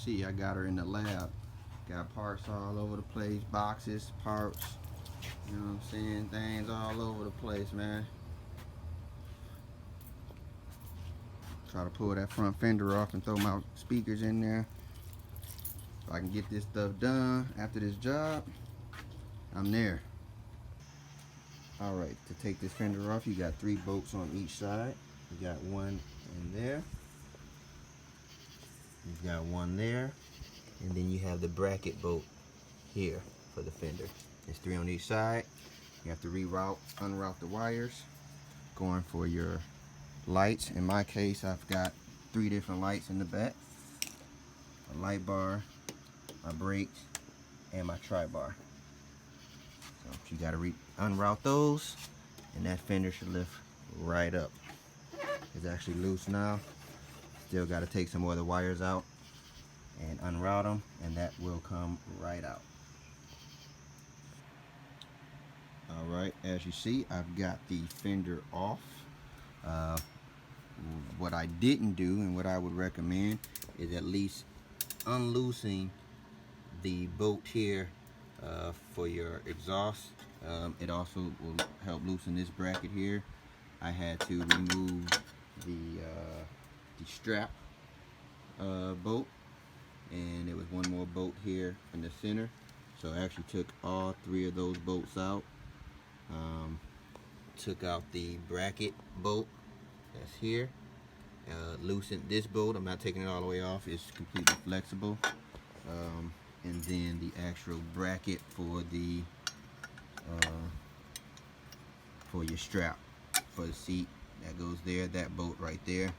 see, I got her in the lab. Got parts all over the place, boxes, parts, you know what I'm saying, things all over the place, man. Try to pull that front fender off and throw my speakers in there. If I can get this stuff done after this job, I'm there. Alright, to take this fender off, you got 3 bolts on each side. You got one in there. You've got one there. And then you have the bracket bolt here for the fender. There's 3 on each side. You have to unroute the wires going for your lights. In my case, I've got 3 different lights in the back. A light bar, my brakes, and my tri-bar. So you got to unroute those, and that fender should lift right up. It's actually loose now. Still got to take some more of the wires out and unroute them, and that will come right out. Alright, as you see, I've got the fender off. What I didn't do and what I would recommend is at least unloosing the bolt here for your exhaust. It also will help loosen this bracket here. I had to remove the strap bolt, and there was one more bolt here in the center, so I actually took all 3 of those bolts out. Took out the bracket bolt that's here, loosened this bolt. I'm not taking it all the way off, it's completely flexible. And then the actual bracket for the for your strap for the seat that goes there, that bolt right there,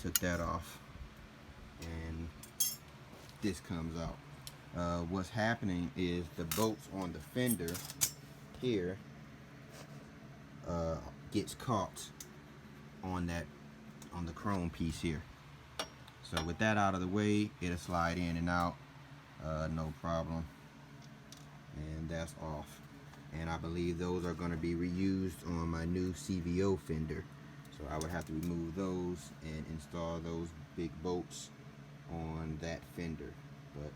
took that off, and this comes out. What's happening is the bolts on the fender here gets caught on the chrome piece here. So with that out of the way, it'll slide in and out, no problem. And that's off. And I believe those are going to be reused on my new CVO fender. So I would have to remove those and install those big bolts on that fender. But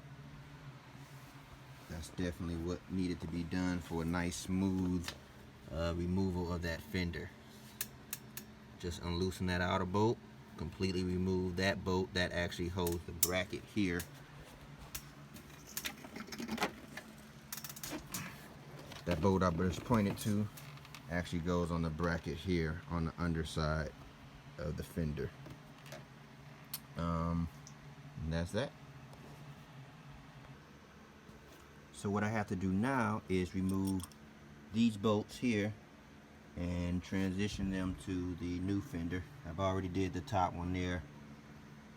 that's definitely what needed to be done for a nice smooth removal of that fender. Just unloosen that outer bolt, completely remove that bolt that actually holds the bracket here. That bolt I just pointed to actually goes on the bracket here on the underside of the fender. And that's that. So what I have to do now is remove these bolts here and transition them to the new fender. I've already did the top one there.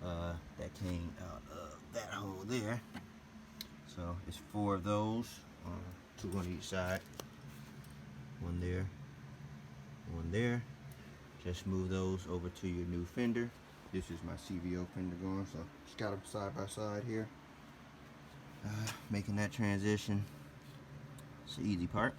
That came out of that hole there. So it's 4 of those, 2 on each side. One there, one there. Just move those over to your new fender. This is my CVO fender going, so just got them side by side here. Making that transition, it's the easy part.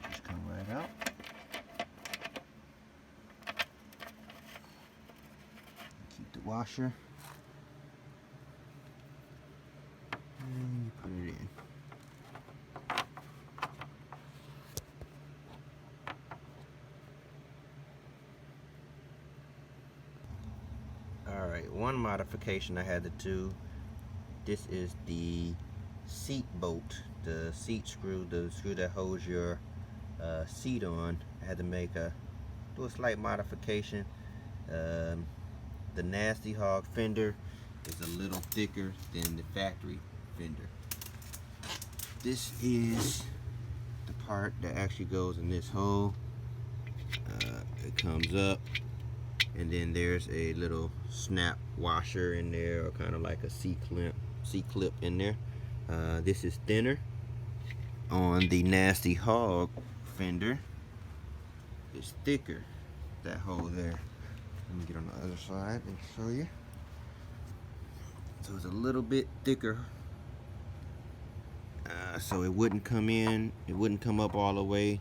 Just come right out. Keep the washer. And you put it in. Alright, one modification I had to do. This is the seat bolt, the seat screw, the screw that holds your seat on. I had to do a slight modification. The Nasty Hog fender is a little thicker than the factory fender. This is the part that actually goes in this hole. It comes up, and then there's a little snap washer in there, or kind of like a C-clip in there. This is thinner. On the Nasty Hog fender, it's thicker, that hole there. Let me get on the other side and show you. So it's a little bit thicker, so it wouldn't come in, it wouldn't come up all the way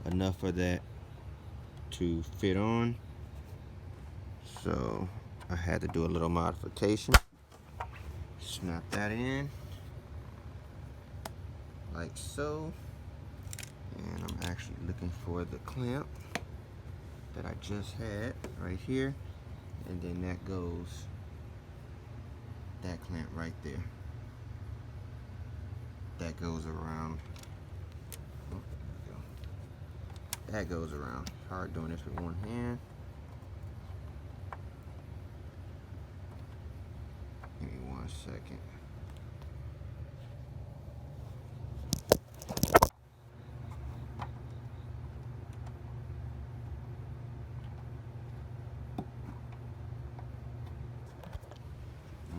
enough for that to fit on. So I had to do a little modification. Snap that in like so, and I'm actually looking for the clamp that I just had right here, and then that goes, that clamp right there, that goes around. Oh, there we go. That goes around. Hard doing this with one hand. Give me 1 second.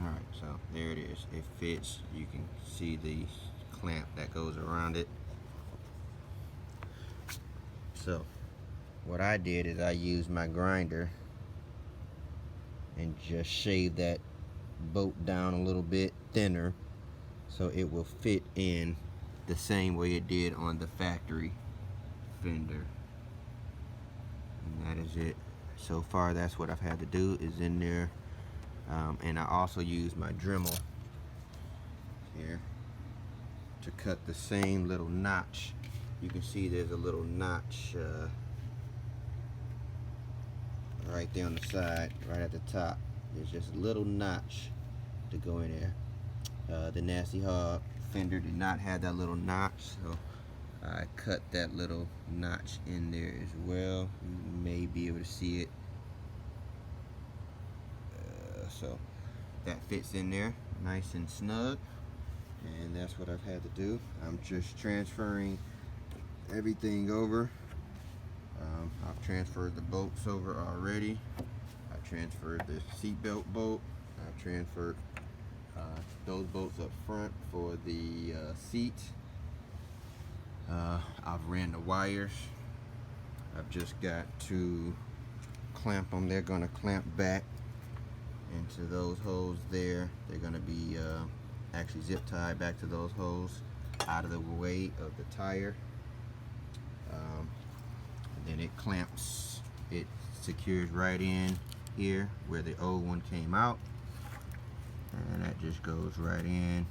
Alright, so there it is. It fits. You can see the clamp that goes around it. So what I did is I used my grinder and just shaved that bolt down a little bit thinner so it will fit in the same way it did on the factory fender. And that is it. So far that's what I've had to do, is in there. And I also use my Dremel here to cut the same little notch. You can see there's a little notch right there on the side, right at the top. There's just a little notch to go in there. The Nasty Hog fender did not have that little notch, so I cut that little notch in there as well. You may be able to see it. So that fits in there nice and snug, and that's what I've had to do. I'm just transferring everything over. I've transferred the bolts over already. I transferred the seatbelt bolt. I've transferred those bolts up front for the seat. I've ran the wires. I've just got to clamp them. They're going to clamp back into those holes there. They're going to be actually zip tied back to those holes out of the way of the tire. And then it clamps, it secures right in here where the old one came out, and that just goes right in,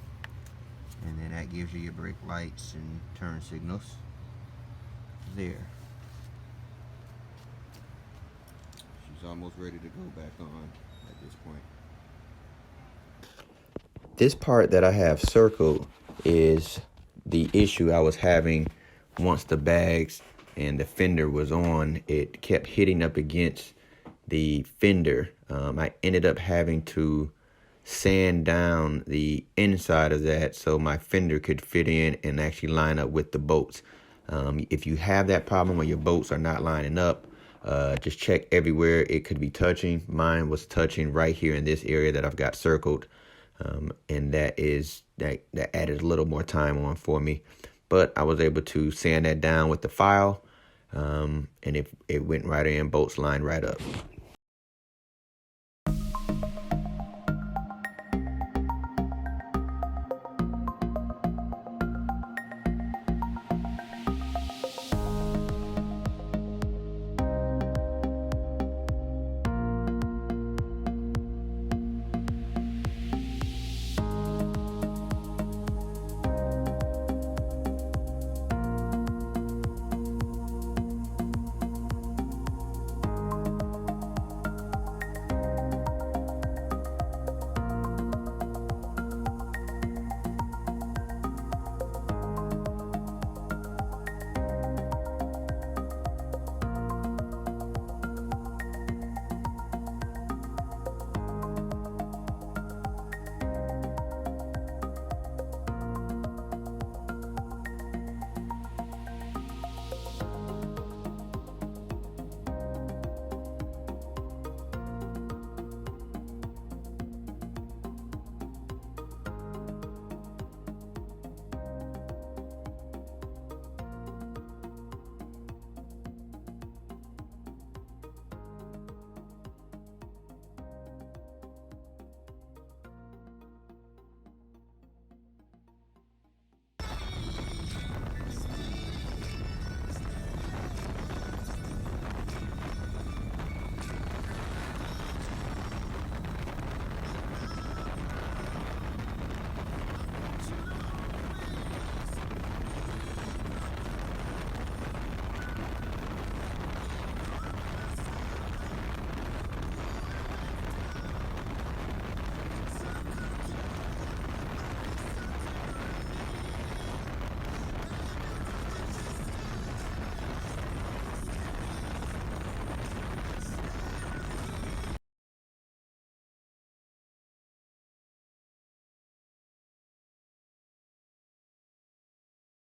and then that gives you your brake lights and turn signals there. She's almost ready to go back on at this point. This part that I have circled is the issue I was having once the bags and the fender was on. It kept hitting up against the fender. I ended up having to sand down the inside of that so my fender could fit in and actually line up with the bolts. If you have that problem where your bolts are not lining up, just check everywhere it could be touching. Mine was touching right here in this area that I've got circled, and that added a little more time on for me. But I was able to sand that down with the file, and it went right in, bolts lined right up.